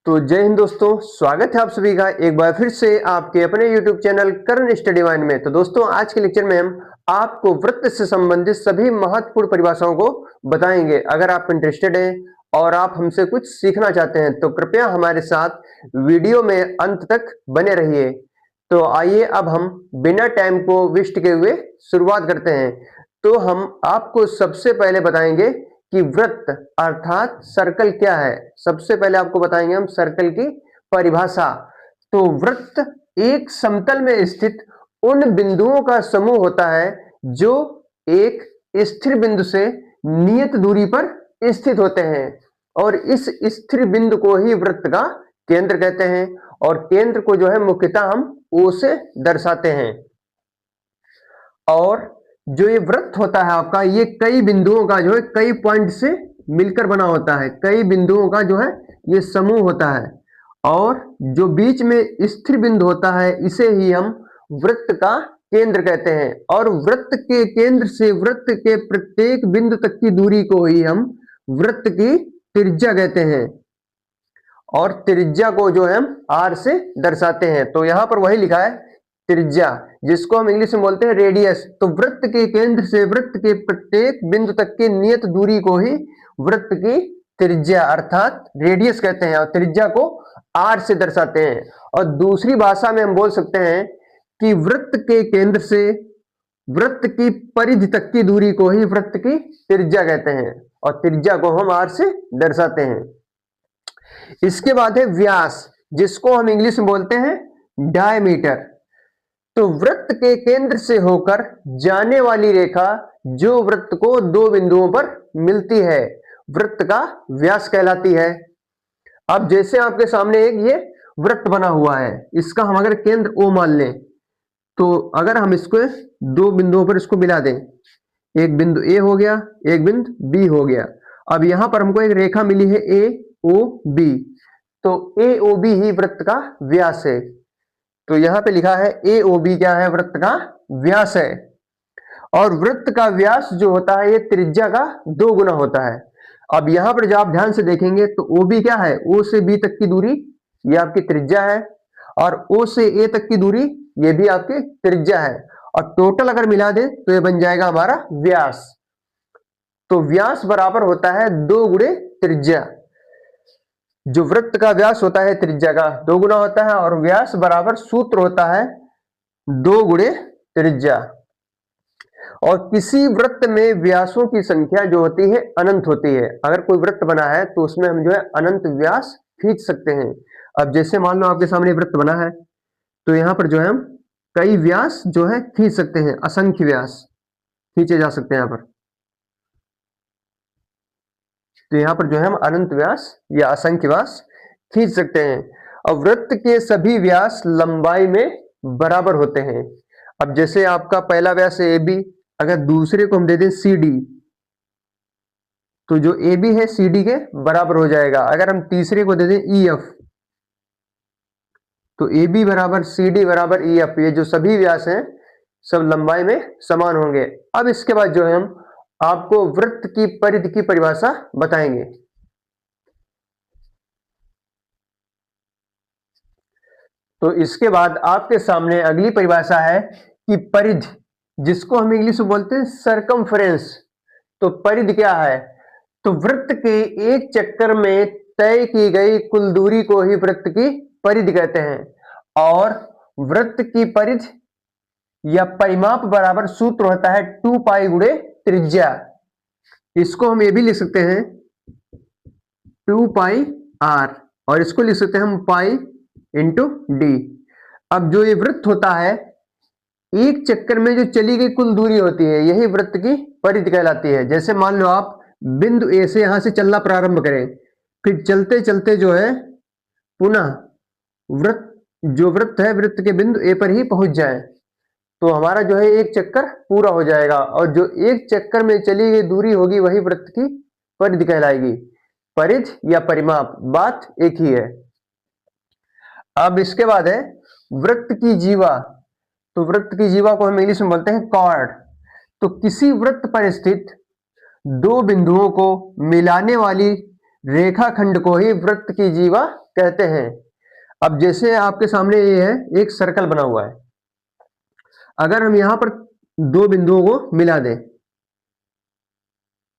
तो जय हिंद दोस्तों, स्वागत है आप सभी का एक बार फिर से आपके अपने YouTube चैनल करण स्टडी वाइन में। तो दोस्तों, आज के लेक्चर में हम आपको वृत्त से संबंधित सभी महत्वपूर्ण परिभाषाओं को बताएंगे। अगर आप इंटरेस्टेड हैं और आप हमसे कुछ सीखना चाहते हैं तो कृपया हमारे साथ वीडियो में अंत तक बने रहिए। तो आइए अब हम बिना टाइम को वेस्ट किए हुए शुरुआत करते हैं। तो हम आपको सबसे पहले बताएंगे कि वृत्त अर्थात सर्कल क्या है। सबसे पहले आपको बताएंगे हम सर्कल की परिभाषा। तो वृत्त एक समतल में स्थित उन बिंदुओं का समूह होता है जो एक स्थिर बिंदु से नियत दूरी पर स्थित होते हैं, और इस स्थिर बिंदु को ही वृत्त का केंद्र कहते हैं। और केंद्र को जो है मुख्यतः हम O से दर्शाते हैं। और जो ये वृत्त होता है आपका, ये कई बिंदुओं का जो है कई पॉइंट से मिलकर बना होता है। कई बिंदुओं का जो है ये समूह होता है, और जो बीच में स्थिर बिंदु होता है इसे ही हम वृत्त का केंद्र कहते हैं। और वृत्त के केंद्र से वृत्त के प्रत्येक बिंदु तक की दूरी को ही हम वृत्त की त्रिज्या कहते हैं, और त्रिज्या को जो है हम R से दर्शाते हैं। तो यहां पर वही लिखा है त्रिज्या, जिसको हम इंग्लिश में बोलते हैं रेडियस। तो वृत्त के केंद्र से वृत्त के प्रत्येक बिंदु तक की नियत दूरी को ही वृत्त की त्रिज्या अर्थात रेडियस कहते हैं, और त्रिज्या को R से दर्शाते हैं। और दूसरी भाषा में हम बोल सकते हैं कि वृत्त के केंद्र से वृत्त की परिधि तक की दूरी को ही वृत्त की त्रिज्या कहते हैं, और त्रिज्या को हम R से दर्शाते हैं। इसके बाद है व्यास, जिसको हम इंग्लिश में बोलते हैं डायमीटर। तो वृत्त के केंद्र से होकर जाने वाली रेखा जो वृत्त को दो बिंदुओं पर मिलती है वृत्त का व्यास कहलाती है। अब जैसे आपके सामने एक ये वृत्त बना हुआ है, इसका हम अगर केंद्र O मान लें, तो अगर हम इसको दो बिंदुओं पर इसको मिला दें, एक बिंदु A हो गया, एक बिंदु B हो गया। अब यहां पर हमको एक रेखा मिली है AOB, तो AOB ही वृत्त का व्यास है। तो यहां पे लिखा है AOB क्या है, वृत्त का व्यास है। और वृत्त का व्यास जो होता है ये त्रिज्या का 2 गुना होता है। अब यहां पर जब आप ध्यान से देखेंगे तो OB क्या है, O से B तक की दूरी ये आपकी त्रिज्या है, और O से A तक की दूरी ये भी आपकी त्रिज्या है, और टोटल अगर मिला दें तो ये बन जाएगा हमारा व्यास। तो व्यास बराबर होता है 2 गुणे त्रिज्या। जो वृत्त का व्यास होता है त्रिज्या का 2 गुना होता है, और व्यास बराबर सूत्र होता है 2 गुणे त्रिज्या। और किसी वृत्त में व्यासों की संख्या जो होती है अनंत होती है। अगर कोई वृत्त बना है तो उसमें हम जो है अनंत व्यास खींच सकते हैं। अब जैसे मान लो आपके सामने वृत्त बना है, तो यहां पर जो है हम कई व्यास जो है खींच सकते हैं, असंख्य व्यास खींचे जा सकते हैं यहां पर। तो यहां पर जो है हम अनंत व्यास या असंख्य व्यास खींच सकते हैं। और वृत्त के सभी व्यास लंबाई में बराबर होते हैं। अब जैसे आपका पहला व्यास है AB, अगर दूसरे को हम दे दें CD, तो जो AB है CD के बराबर हो जाएगा। अगर हम तीसरे को दे दें EF, तो AB बराबर CD बराबर EF, ये जो सभी व्यास हैं सब लंबाई में समान होंगे। अब इसके बाद जो है हम आपको वृत्त की परिधि की परिभाषा बताएंगे। तो इसके बाद आपके सामने अगली परिभाषा है कि परिधि, जिसको हम इंग्लिश में बोलते हैं सरकमफ्रेंस। तो परिधि क्या है, तो वृत्त के एक चक्कर में तय की गई कुल दूरी को ही वृत्त की परिधि कहते हैं। और वृत्त की परिधि या परिमाप बराबर सूत्र होता है 2 पाई गुणे त्रिज्या। इसको हम ये भी लिख सकते हैं 2 पाई R, और इसको लिख सकते हैं हम पाई इंटू D। अब जो ये वृत्त होता है, एक चक्कर में जो चली गई कुल दूरी होती है यही वृत्त की परिधि कहलाती है। जैसे मान लो आप बिंदु A से यहां से चलना प्रारंभ करें, फिर चलते चलते जो है पुनः वृत्त है वृत्त के बिंदु A पर ही पहुंच जाए, तो हमारा जो है एक चक्कर पूरा हो जाएगा। और जो एक चक्कर में चली गई दूरी होगी वही वृत्त की परिधि कहलाएगी। परिधि या परिमाप बात एक ही है। अब इसके बाद है वृत्त की जीवा। तो वृत्त की जीवा को हम इंग्लिश में बोलते हैं कॉर्ड। तो किसी वृत्त पर स्थित दो बिंदुओं को मिलाने वाली रेखाखंड को ही वृत्त की जीवा कहते हैं। अब जैसे आपके सामने ये है, एक सर्कल बना हुआ है। अगर हम यहां पर दो बिंदुओं को मिला दें,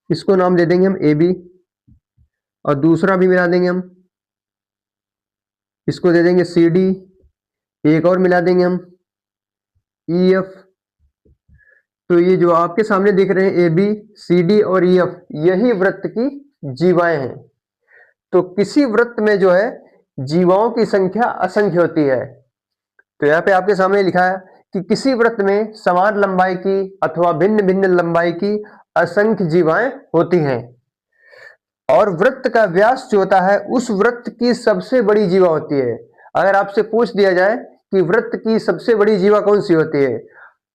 इसको नाम दे देंगे हम ए बी, और दूसरा भी मिला देंगे हम, इसको दे देंगे सी डी, एक और मिला देंगे हम ई एफ। तो ये जो आपके सामने दिख रहे हैं ए बी सी डी और ई एफ, यही वृत्त की जीवाएं हैं। तो किसी वृत्त में जो है जीवाओं की संख्या असंख्य होती है। तो यहाँ पे आपके सामने लिखा है कि किसी वृत्त में समान लंबाई की अथवा भिन्न भिन्न लंबाई की असंख्य जीवाएं होती हैं, और वृत्त का व्यास जो होता है उस वृत्त की सबसे बड़ी जीवा होती है। अगर आपसे पूछ दिया जाए कि वृत्त की सबसे बड़ी जीवा कौन सी होती है,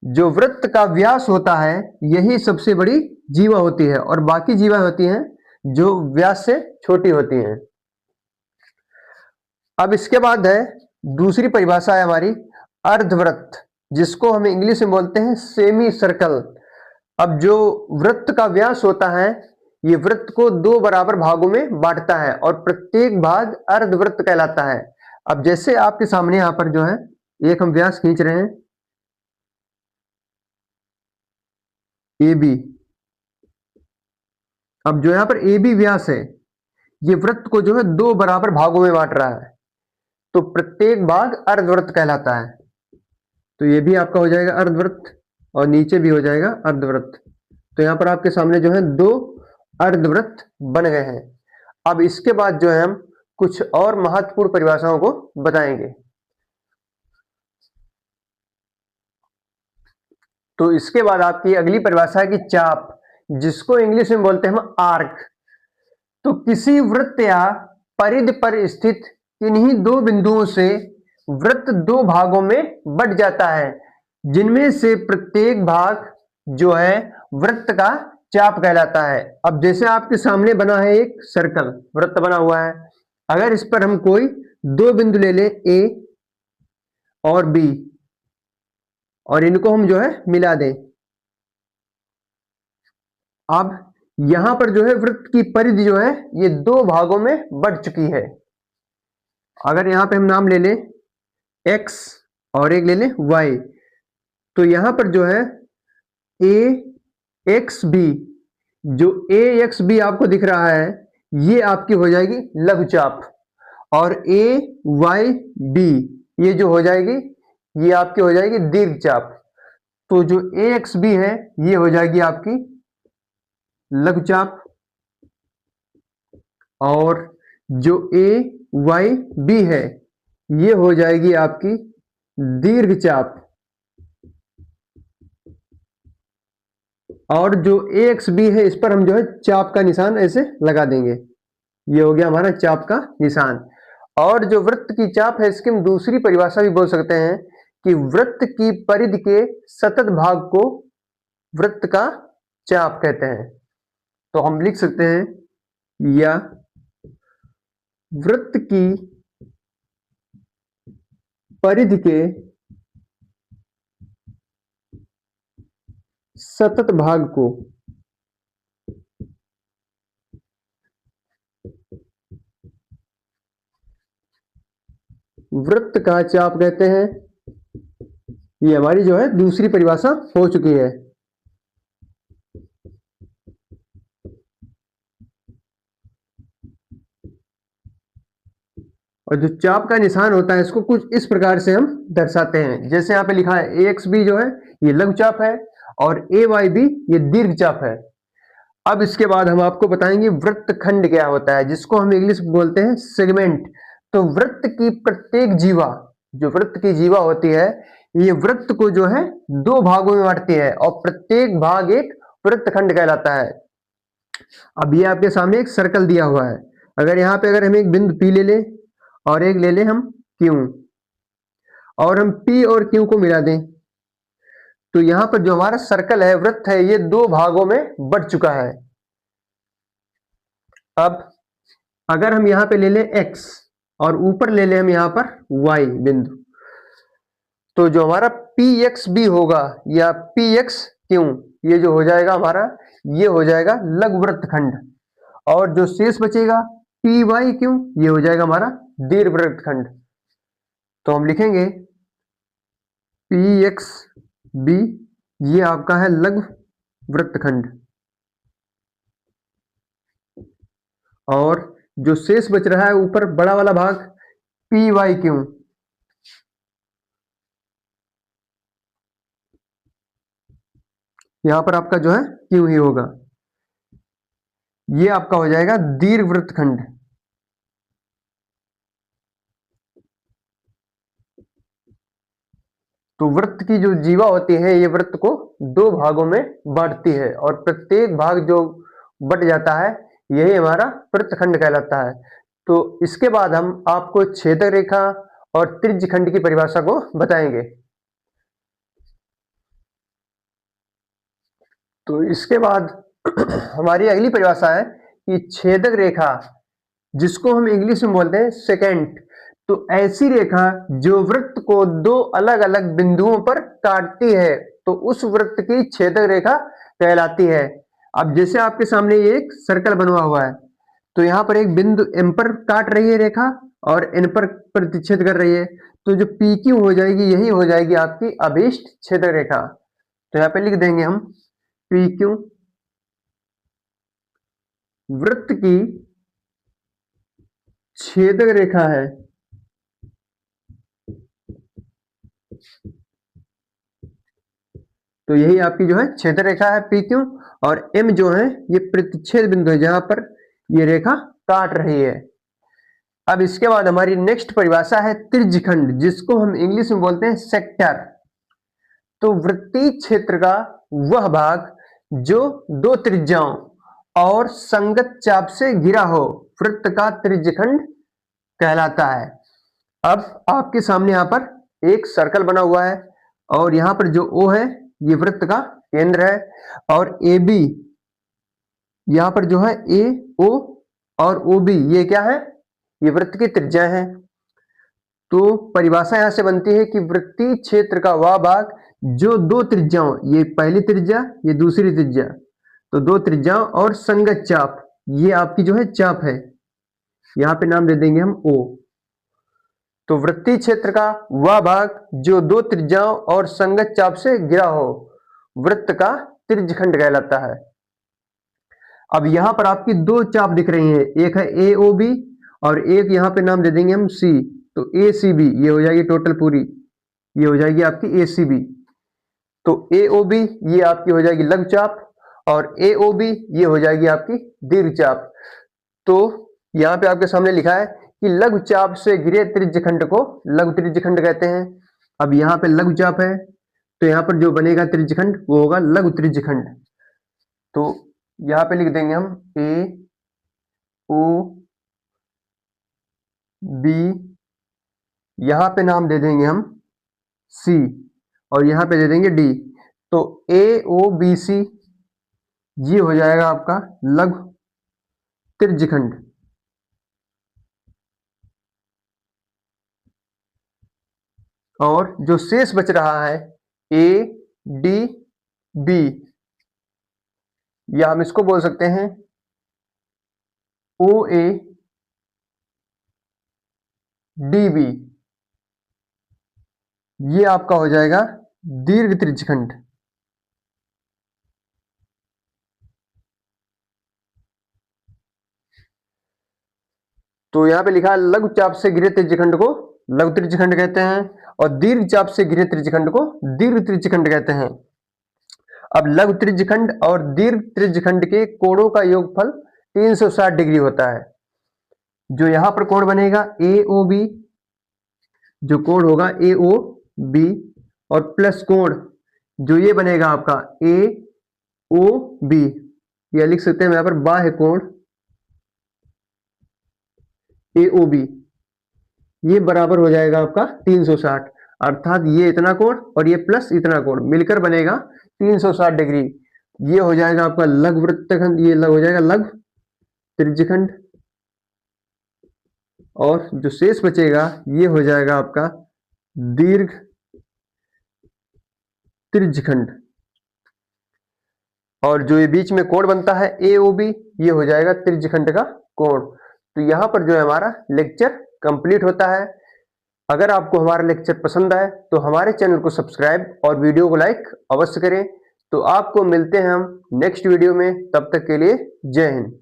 जो वृत्त का व्यास होता है यही सबसे बड़ी जीवा होती है, और बाकी जीवा होती हैं जो व्यास से छोटी होती हैं। अब इसके बाद है दूसरी परिभाषा है हमारी अर्धवृत्त, जिसको हम इंग्लिश में बोलते हैं सेमी सर्कल। अब जो वृत्त का व्यास होता है ये वृत्त को दो बराबर भागों में बांटता है, और प्रत्येक भाग अर्धवृत्त कहलाता है। अब जैसे आपके सामने यहां पर जो है एक हम व्यास खींच रहे हैं ए बी। अब जो यहां पर ए बी व्यास है ये वृत्त को जो है दो बराबर भागों में बांट रहा है, तो प्रत्येक भाग अर्धवृत्त कहलाता है। तो ये भी आपका हो जाएगा अर्धवृत्त, और नीचे भी हो जाएगा अर्धवृत्त। तो यहां पर आपके सामने जो है दो अर्धवृत्त बन गए हैं। अब इसके बाद जो है हम कुछ और महत्वपूर्ण परिभाषाओं को बताएंगे। तो इसके बाद आपकी अगली परिभाषा है कि चाप, जिसको इंग्लिश में बोलते हैं हम आर्क। तो किसी वृत्त या परिधि पर स्थित किन्हीं दो बिंदुओं से वृत्त दो भागों में बंट जाता है, जिनमें से प्रत्येक भाग जो है वृत्त का चाप कहलाता है। अब जैसे आपके सामने बना है एक सर्कल, वृत्त बना हुआ है। अगर इस पर हम कोई दो बिंदु ले लें ए और बी, और इनको हम जो है मिला दें, अब यहां पर जो है वृत्त की परिधि जो है ये दो भागों में बंट चुकी है। अगर यहां पे हम नाम ले लें x और एक ले लें y, तो यहां पर जो है ए एक्स बी, जो ए एक्स बी आपको दिख रहा है ये आपकी हो जाएगी लघुचाप, और ए वाई बी ये जो हो जाएगी ये आपकी हो जाएगी दीर्घचाप। तो जो ए एक्स बी है ये हो जाएगी आपकी लघुचाप, और जो ए वाई बी है ये हो जाएगी आपकी दीर्घचाप, और जो ए एक्स बी है इस पर हम जो है चाप का निशान ऐसे लगा देंगे। ये हो गया हमारा चाप का निशान। और जो वृत्त की चाप है इसकी हम दूसरी परिभाषा भी बोल सकते हैं कि वृत्त की परिधि के सतत भाग को वृत्त का चाप कहते हैं। तो हम लिख सकते हैं, या वृत्त की परिधि के सतत भाग को वृत्त का चाप कहते हैं। ये हमारी जो है दूसरी परिभाषा हो चुकी है। और जो चाप का निशान होता है इसको कुछ इस प्रकार से हम दर्शाते हैं, जैसे यहाँ पे लिखा है ए एक्स बी जो है ये लघुचाप है, और ए वाई बी ये दीर्घचाप है। अब इसके बाद हम आपको बताएंगे वृत्तखंड क्या होता है, जिसको हम इंग्लिश में बोलते हैं सेगमेंट। तो वृत्त की प्रत्येक जीवा, जो वृत्त की जीवा होती है ये वृत्त को जो है दो भागों में बांटती है, और प्रत्येक भाग एक वृत्तखंड कहलाता है। अब ये आपके सामने एक सर्कल दिया हुआ है। अगर यहाँ पे अगर हम एक बिंदु P ले लें और एक ले लें हम Q, और हम P और Q को मिला दें, तो यहां पर जो हमारा सर्कल है, वृत्त है, ये दो भागों में बंट चुका है। अब अगर हम यहां पे ले लें x और ऊपर ले लें हम यहां पर y बिंदु, तो जो हमारा PXB होगा या PXQ, ये जो हो जाएगा हमारा, ये हो जाएगा लघुवृत्तखंड, और जो शेष बचेगा PYQ ये हो जाएगा हमारा दीर्घ वृत्तखंड। तो हम लिखेंगे पी एक्स बी, ये आपका है लघु वृत्तखंड। और जो शेष बच रहा है ऊपर बड़ा वाला भाग पी वाई क्यू, यहां पर आपका जो है क्यू ही होगा, ये आपका हो जाएगा दीर्घ वृत्तखंड। तो वृत्त की जो जीवा होती है ये वृत्त को दो भागों में बांटती है और प्रत्येक भाग जो बट जाता है यही हमारा वृत्तखंड कहलाता है। तो इसके बाद हम आपको छेदक रेखा और त्रिज्यखंड की परिभाषा को बताएंगे। तो इसके बाद हमारी अगली परिभाषा है कि छेदक रेखा, जिसको हम इंग्लिश में बोलते हैं सेकेंट। तो ऐसी रेखा जो वृत्त को दो अलग अलग बिंदुओं पर काटती है तो उस वृत्त की छेदक रेखा कहलाती है। अब जैसे आपके सामने ये एक सर्कल बना हुआ है, तो यहाँ पर एक बिंदु एम पर काट रही है रेखा और एन पर प्रतिच्छेद कर रही है, तो जो पी क्यू हो जाएगी यही हो जाएगी आपकी अभीष्ट छेदक रेखा। तो यहाँ पे लिख देंगे हम पी क्यू वृत्त की छेदक रेखा है। तो यही आपकी जो है छेदक रेखा है पी क्यू, और एम जो है ये प्रतिच्छेद बिंदु है जहां पर ये रेखा काट रही है। अब इसके बाद हमारी नेक्स्ट परिभाषा है त्रिज्यखंड, जिसको हम इंग्लिश में बोलते हैं सेक्टर। तो वृत्तीय क्षेत्र का वह भाग जो दो त्रिज्याओं और संगत चाप से घिरा हो वृत्त का त्रिज्यखंड कहलाता है। अब आपके सामने यहाँ पर एक सर्कल बना हुआ है और यहाँ पर जो O है ये वृत्त का केंद्र है, और ए बी यहाँ पर जो है ए ओ और ओ बी ये क्या है, ये वृत्त की त्रिज्या है। तो परिभाषा यहां से बनती है कि वृत्तीय क्षेत्र का वह भाग जो दो त्रिज्याओं, ये पहली त्रिज्या ये दूसरी त्रिज्या, तो दो त्रिज्याओं और संगत चाप, ये आपकी जो है चाप है, यहाँ पे नाम दे देंगे हम ओ। तो वृत्तीय क्षेत्र का वह भाग जो दो त्रिज्याओं और संगत चाप से घिरा हो वृत्त का त्रिज्यखंड कहलाता है। अब यहां पर आपकी दो चाप दिख रही हैं, एक है ए ओ बी और एक यहां पे नाम दे देंगे हम सी। तो ए सी बी ये हो जाएगी टोटल पूरी, ये हो जाएगी आपकी ए सी बी। तो ए ओ बी ये आपकी हो जाएगी लघु चाप और ए ओ बी ये हो जाएगी आपकी दीर्घ चाप। तो यहाँ पे आपके सामने लिखा है कि लघु चाप से घिरे त्रिज्यखंड को लघु त्रिज्यखंड कहते हैं। अब यहाँ पे लघु चाप है तो यहाँ पर जो बनेगा त्रिज्यखंड वो होगा लघु त्रिज्यखंड। तो यहाँ पे लिख देंगे हम ए ओ बी, यहाँ पे नाम दे देंगे हम सी और यहाँ पे दे देंगे डी। तो ए ओ बी सी ये हो जाएगा आपका लघु त्रिज्यखंड। और जो शेष बच रहा है ए डी बी, या हम इसको बोल सकते हैं ओ ए डी बी, ये आपका हो जाएगा दीर्घ त्रिज्यखंड। तो यहाँ पे लिखा है लघु चाप से घिरे त्रिज्यखंड को लघु त्रिज्यखंड कहते हैं और दीर्घ चाप से घिरे त्रिज्यखंड को दीर्घ त्रिज्यखंड कहते हैं। अब लघु त्रिज्यखंड और दीर्घ त्रिज्यखंड के कोणों का योगफल 360 डिग्री होता है। जो यहां पर कोण बनेगा ए ओ बी, जो कोण होगा ए ओ बी, और प्लस कोण जो ये बनेगा आपका ए ओ बी, या लिख सकते हैं यहां पर बाह्य कोण ए ओ बी, ये बराबर हो जाएगा आपका 360। अर्थात ये इतना कोण और ये प्लस इतना कोण मिलकर बनेगा 360 डिग्री। ये हो जाएगा आपका लघु वृत्तखंड, ये हो जाएगा लघु त्रिज्यखंड, और जो शेष बचेगा ये हो जाएगा आपका दीर्घ त्रिज्यखंड। और जो ये बीच में कोण बनता है ए ओ बी, ये हो जाएगा त्रिज्यखंड का कोण। तो यहाँ पर जो है हमारा लेक्चर कंप्लीट होता है। अगर आपको हमारा लेक्चर पसंद आए तो हमारे चैनल को सब्सक्राइब और वीडियो को लाइक अवश्य करें। तो आपको मिलते हैं हम नेक्स्ट वीडियो में, तब तक के लिए जय हिंद।